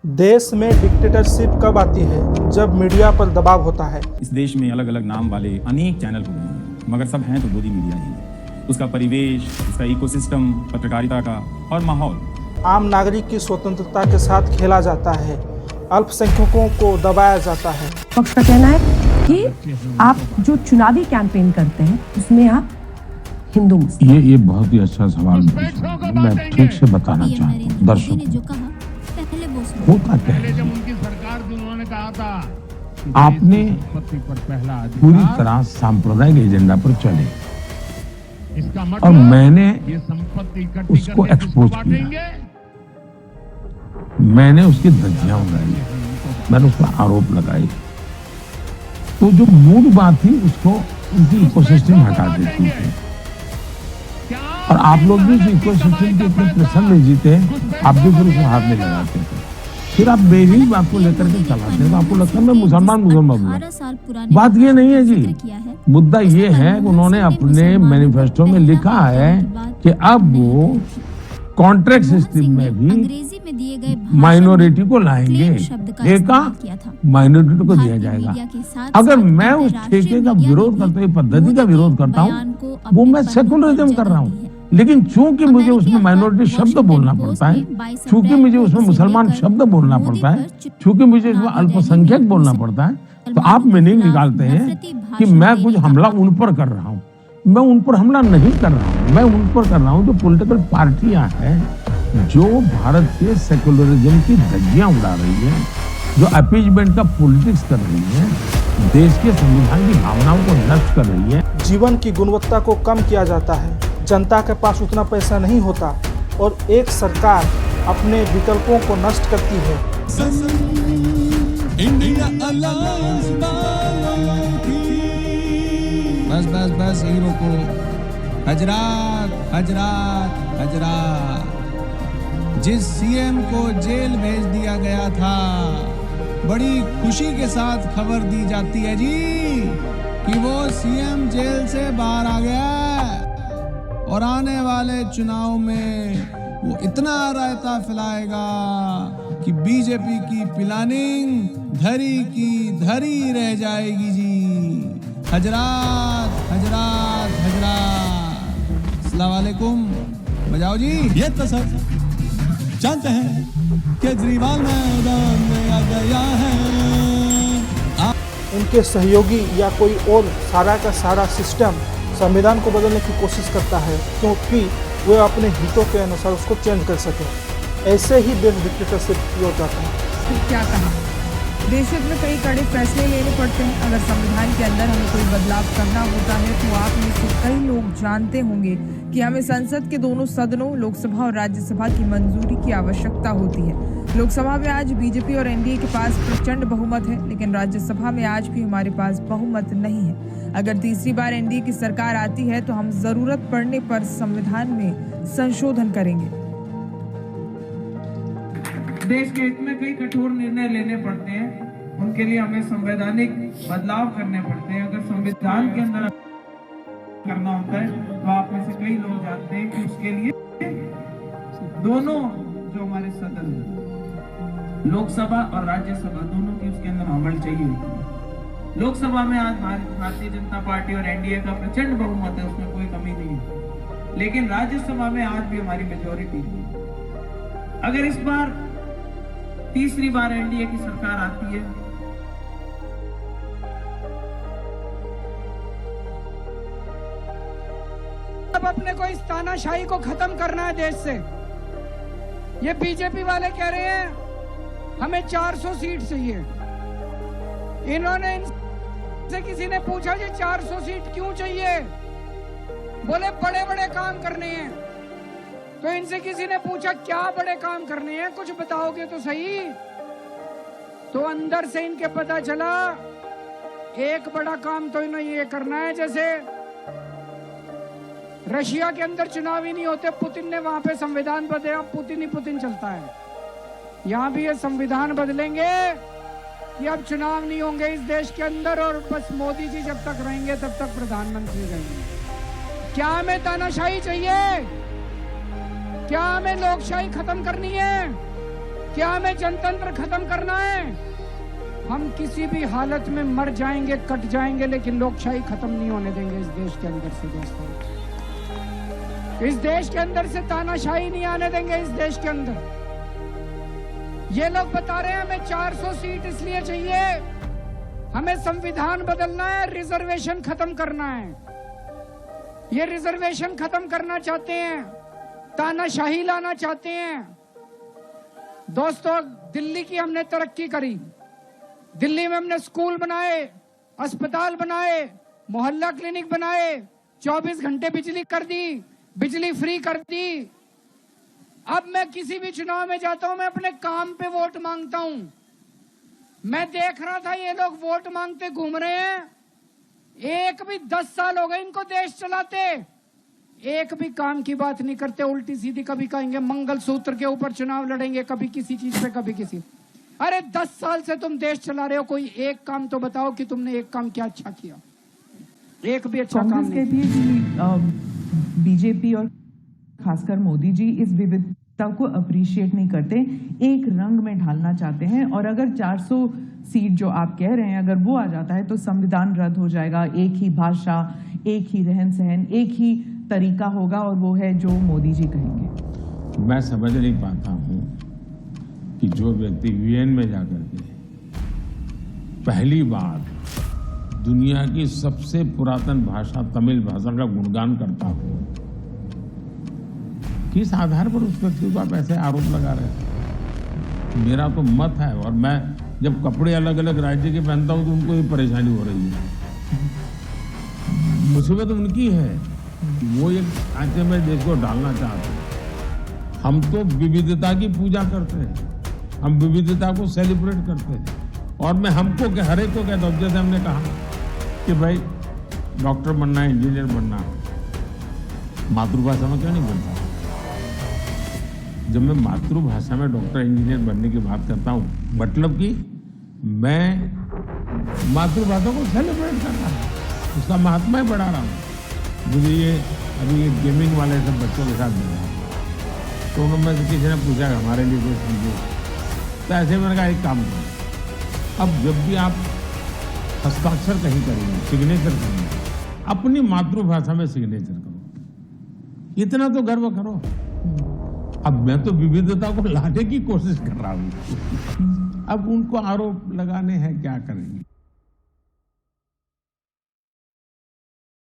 देश में डिक्टेटरशिप कब आती है? जब मीडिया पर दबाव होता है। इस देश में अलग अलग नाम वाले अनेक चैनल हो गए हैं, मगर सब हैं तो गोदी मीडिया ही। उसका परिवेश, उसका इकोसिस्टम, पत्रकारिता का और माहौल आम नागरिक की स्वतंत्रता के साथ खेला जाता है। अल्पसंख्यकों को दबाया जाता है। पक्ष का कहना है कि आप जो चुनावी कैंपेन करते हैं उसमें आप हिंदू मुस्लिम। ये बहुत ही अच्छा सवाल मैं ठीक से बताना चाहता हूँ दर्शकों। होता क्या है, जब उनकी सरकार थी उन्होंने कहा था आपने पर पहला पूरी तरह सांप्रदायिक एजेंडा पर चले इसका और मतलब मैंने ये संपत्ति इकट्ठी उसको करके एक्सपोज किसको किया। बांटेंगे? मैंने उसकी धज्जियां उड़ाई, मैंने उस पर आरोप लगाए। तो जो मूल बात थी उसको उनकी इकोसिस्टम हटा देती थी। और आप लोग भी उस इकोसिस्टम के इतने प्रसन्न नहीं जीते, आप भी फिर उसमें हाथ नहीं लगाते थे। फिर आप मेरी बात को लेकर के चलाते हैं तो आपको लगता है मैं मुसलमान बोलूं। बात ये नहीं है जी, मुद्दा ये है कि उन्होंने अपने मैनिफेस्टो में लिखा है कि अब वो कॉन्ट्रैक्ट सिस्टम में भी माइनॉरिटी को लाएंगे। ठेका माइनॉरिटी को दिया जाएगा। अगर मैं उस ठेके का विरोध करता हूँ, पद्धति का विरोध करता हूँ, वो मैं सेकुलरिज्म कर रहा हूँ। लेकिन चूंकि मुझे उसमें माइनॉरिटी शब्द बोलना पड़ता है, चूंकि मुझे उसमें मुसलमान शब्द बोलना पड़ता है, चूंकि मुझे उसमें अल्पसंख्यक बोलना पड़ता है, तो आप मीनिंग निकालते हैं कि मैं कुछ हमला उन पर कर रहा हूँ। मैं उन पर हमला नहीं कर रहा हूँ, मैं उन पर कर रहा हूँ जो पॉलिटिकल पार्टियां हैं, जो भारत के सेकुलरिज्म की धज्जियां उड़ा रही है, जो अपीजमेंट का पॉलिटिक्स कर रही है, देश के संविधान की भावनाओं को नष्ट कर रही है। जीवन की गुणवत्ता को कम किया जाता है। जनता के पास उतना पैसा नहीं होता और एक सरकार अपने विकल्पों को नष्ट करती है। बस बस बस हीरो को हजरात हजरात हजरात। जिस सीएम को जेल भेज दिया गया था, बड़ी खुशी के साथ खबर दी जाती है जी कि वो सीएम जेल से बाहर आ गया और आने वाले चुनाव में वो इतना रायता फैलाएगा कि बीजेपी की प्लानिंग धरी की धरी रह जाएगी जी। हजरात हजरात हजरात। अस्सलाम वालेकुम। बजाओ जी। ये तो सब जानते हैं केजरीवाल मैदान में आ गया है। उनके सहयोगी या कोई और सारा का सारा सिस्टम संविधान को बदलने की कोशिश करता है क्योंकि वे अपने हितों के अनुसार उसको चेंज कर सकें। ऐसे ही देश डिक्टेटरशिप की ओर जाता है। क्या कहा, देश में कई कड़े फैसले लेने पड़ते हैं। अगर संविधान के अंदर हमें कोई बदलाव करना होता है तो आप में से कई लोग जानते होंगे कि हमें संसद के दोनों सदनों लोकसभा और राज्यसभा की मंजूरी की आवश्यकता होती है। लोकसभा में आज बीजेपी और एनडीए के पास प्रचंड बहुमत है, लेकिन राज्यसभा में आज भी हमारे पास बहुमत नहीं है। अगर तीसरी बार एनडीए की सरकार आती है तो हम जरूरत पड़ने पर संविधान में संशोधन करेंगे। देश के हित में कई कठोर निर्णय लेने पड़ते हैं, उनके लिए हमें संवैधानिक बदलाव करने पड़ते हैं। अगर संविधान के अंदर करना होता है तो आप में से कई लोग जानते हैं कि उसके लिए दोनों जो हमारे सदन लोकसभा और राज्यसभा दोनों की उसके अंदर अमल चाहिए। लोकसभा में आज भारतीय जनता पार्टी और एनडीए का प्रचंड बहुमत है, उसमें कोई कमी नहीं है, लेकिन राज्यसभा में आज भी हमारी मेजोरिटी है। अगर इस बार तीसरी बार एनडीए की सरकार आती है अब अपने को इस तानाशाही को खत्म करना है देश से। ये बीजेपी वाले कह रहे हैं हमें 400 सीट चाहिए। इन्होंने इनसे किसी ने पूछा जी 400 सीट क्यों चाहिए? बोले बड़े बड़े काम करने हैं। तो इनसे किसी ने पूछा क्या बड़े काम करने हैं, कुछ बताओगे तो सही। तो अंदर से इनके पता चला एक बड़ा काम तो इन्हें ये करना है, जैसे रशिया के अंदर चुनाव ही नहीं होते, पुतिन ने वहां पे संविधान बदला, पुतिन ही पुतिन चलता है। यहाँ भी ये संविधान बदलेंगे कि अब चुनाव नहीं होंगे इस देश के अंदर और बस मोदी जी जब तक रहेंगे तब तक प्रधानमंत्री रहेंगे। क्या हमें तानाशाही चाहिए? क्या हमें लोकशाही खत्म करनी है? क्या हमें जनतंत्र खत्म करना है? हम किसी भी हालत में मर जाएंगे, कट जाएंगे, लेकिन लोकशाही खत्म नहीं होने देंगे इस देश के अंदर से दोस्तों। इस देश के अंदर से तानाशाही नहीं आने देंगे इस देश के अंदर। ये लोग बता रहे हैं हमें 400 सीट इसलिए चाहिए, हमें संविधान बदलना है, रिजर्वेशन खत्म करना है। ये रिजर्वेशन खत्म करना चाहते हैं, तानाशाही लाना चाहते हैं। दोस्तों, दिल्ली की हमने तरक्की करी, दिल्ली में हमने स्कूल बनाए, अस्पताल बनाए, मोहल्ला क्लिनिक बनाए, 24 घंटे बिजली कर दी, बिजली फ्री कर दी। अब मैं किसी भी चुनाव में जाता हूं, मैं अपने काम पे वोट मांगता हूं। मैं देख रहा था ये लोग वोट मांगते घूम रहे हैं, एक भी 10 साल हो गए इनको देश चलाते, एक भी काम की बात नहीं करते, उल्टी सीधी। कभी कहेंगे मंगलसूत्र के ऊपर चुनाव लड़ेंगे, कभी किसी चीज पे, कभी किसी। अरे 10 साल से तुम देश चला रहे हो, कोई एक काम तो बताओ कि तुमने एक काम क्या अच्छा किया। एक भी अच्छा काम नहीं। कहती है कि बीजेपी और खासकर मोदी जी इस विविधता को अप्रिशिएट नहीं करते, एक रंग में ढालना चाहते हैं। और अगर 400 सीट जो आप कह रहे हैं, अगर वो आ जाता है तो संविधान रद्द हो जाएगा, एक ही भाषा, एक ही रहन सहन, एक ही तरीका होगा, और वो है जो मोदी जी कहेंगे। मैं समझ नहीं पाता हूं कि जो व्यक्ति यूएन में जाकर के पहली बार दुनिया की सबसे पुरातन भाषा तमिल भाषा का गुणगान करता हो, किस आधार पर उस व्यक्ति को आप ऐसे आरोप लगा रहे हैं? मेरा तो मत है, और मैं जब कपड़े अलग अलग राज्य के पहनता हूं तो उनको ये परेशानी हो रही है। मुसीबत उनकी है, वो एक ढांचे में देश को डालना चाहते हैं। हम तो विविधता की पूजा करते हैं, हम विविधता को सेलिब्रेट करते हैं। और मैं हमको हर एक को कहता हूँ, जैसे हमने कहा कि भाई डॉक्टर बनना है, इंजीनियर बनना है, मातृभाषा में क्यों नहीं बनता? जब मैं मातृभाषा में डॉक्टर इंजीनियर बनने की बात करता हूँ, मतलब कि मैं मातृभाषा को सेलिब्रेट कर रहा हूँ, उसका महात्मा ही बढ़ा रहा हूँ। मुझे ये अभी ये गेमिंग वाले सब बच्चों के साथ मिला, तो उन्होंने किसी ने पूछा हमारे लिए कोई समझो, तो ऐसे मैंने कहा एक काम करो, अब जब भी आप हस्ताक्षर कहीं करेंगे, सिग्नेचर करेंगे, अपनी मातृभाषा में सिग्नेचर करो, इतना तो गर्व करो। अब मैं तो विविधता को लाने की कोशिश कर रहा हूँ, अब उनको आरोप लगाने हैं, क्या करेंगे?